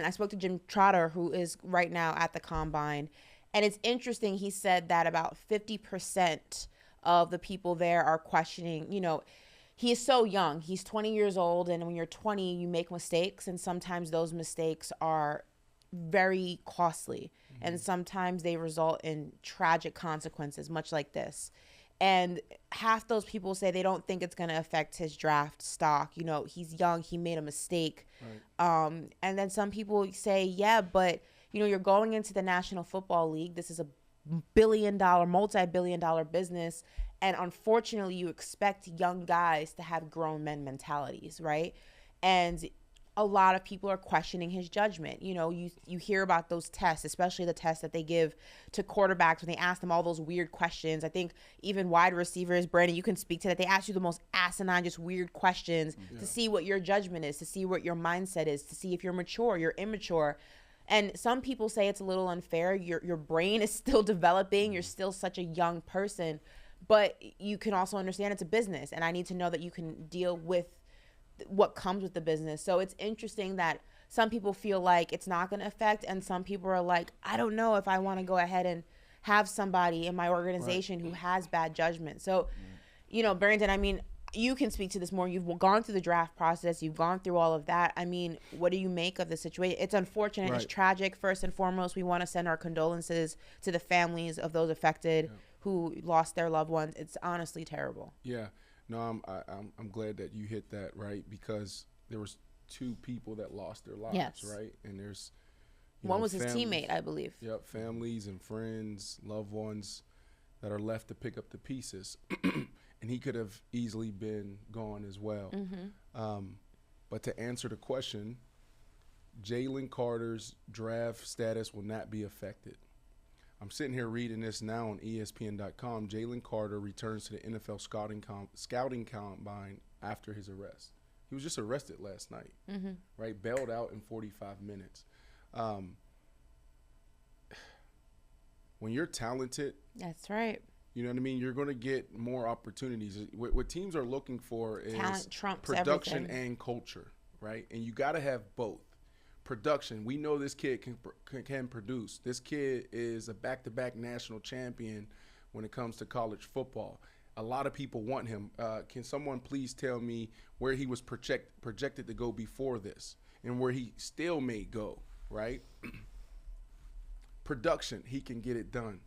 I spoke to Jim Trotter, who is right now at the Combine, and it's interesting. He said that about 50% of the people there are questioning, he is so young. He's 20 years old, and when you're 20, you make mistakes, and sometimes those mistakes are very costly, and sometimes they result in tragic consequences, much like this. And half those people say they don't think it's going to affect his draft stock. He's young. He made a mistake. Right. And then some people say, yeah, but, you're going into the National Football League. This is a multi-billion-dollar business. And unfortunately, you expect young guys to have grown men mentalities, right? And a lot of people are questioning his judgment. You hear about those tests, especially the tests that they give to quarterbacks when they ask them all those weird questions. I think even wide receivers, Brandon, you can speak to that. They ask you the most asinine, just weird questions to see what your judgment is, to see what your mindset is, to see if you're mature, you're immature. And some people say it's a little unfair. Your brain is still developing. You're still such a young person. But you can also understand it's a business, and I need to know that you can deal with what comes with the business. So it's interesting that some people feel like it's not going to affect, and some people are like, I don't know if I want to go ahead and have somebody in my organization who has bad judgment. So, Brandon, you can speak to this more. You've gone through the draft process. You've gone through all of that. What do you make of the situation? It's unfortunate. It's tragic. First and foremost, we want to send our condolences to the families of those affected who lost their loved ones. It's honestly terrible. Yeah. No, I'm glad that you hit that, right? Because there was 2 people that lost their lives, right? And there's one was his teammate, I believe. Yep, families and friends, loved ones that are left to pick up the pieces. And he could have easily been gone as well. But to answer the question, Jalen Carter's draft status will not be affected. I'm sitting here reading this now on ESPN.com. Jalen Carter returns to the NFL scouting combine after his arrest. He was just arrested last night, right? Bailed out in 45 minutes. When you're talented, that's right. You know what I mean? You're going to get more opportunities. What teams are looking for is talent trumps production everything. And culture, right? And you got to have both. Production, we know this kid can produce. This kid is a back-to-back national champion when it comes to college football. A lot of people want him. Can someone please tell me where he was projected to go before this and where he still may go, right? Production, he can get it done.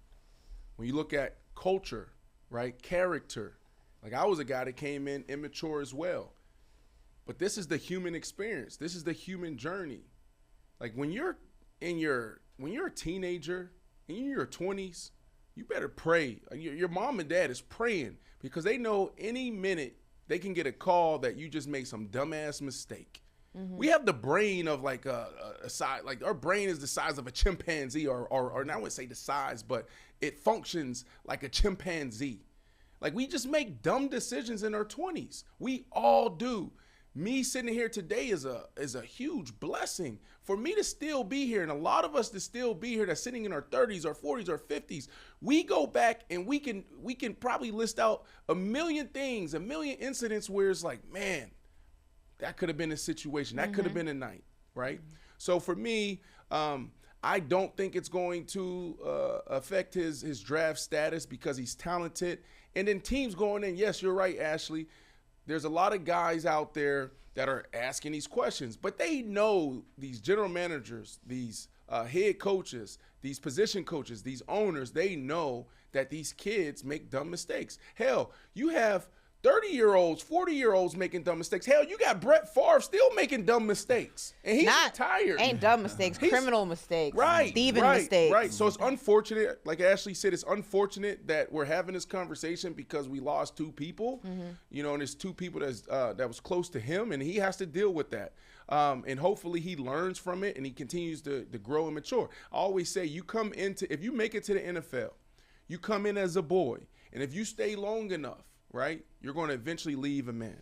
When you look at culture, right, character, like I was a guy that came in immature as well. But this is the human experience. This is the human journey. Like when you're a teenager and you're in your 20s, you better pray. Your mom and dad is praying because they know any minute they can get a call that you just made some dumbass mistake. We have the brain of like a size, like our brain is the size of a chimpanzee, or not I wouldn't say the size, but it functions like a chimpanzee. Like we just make dumb decisions in our 20s. We all do. Me sitting here today is a huge blessing for me to still be here, and a lot of us to still be here that's sitting in our 30s or 40s or 50s. We go back and we can probably list out a million things, a million incidents where it's like, man, that could have been a situation, that could have been a night, right? So for me, I don't think it's going to affect his draft status because he's talented. And then teams going in, yes, you're right, Ashley. There's a lot of guys out there that are asking these questions, but they know these general managers, these head coaches, these position coaches, these owners, they know that these kids make dumb mistakes. Hell, you have 30-year-olds, 40-year-olds making dumb mistakes. Hell, you got Brett Favre still making dumb mistakes, and he's retired. Ain't dumb mistakes, criminal mistakes, thieving mistakes. Right. So it's unfortunate, like Ashley said, it's unfortunate that we're having this conversation because we lost 2 people. You know, and there's 2 people that was close to him, and he has to deal with that. And hopefully he learns from it and he continues to grow and mature. I always say if you make it to the NFL, you come in as a boy, and if you stay long enough, right, you're going to eventually leave a man.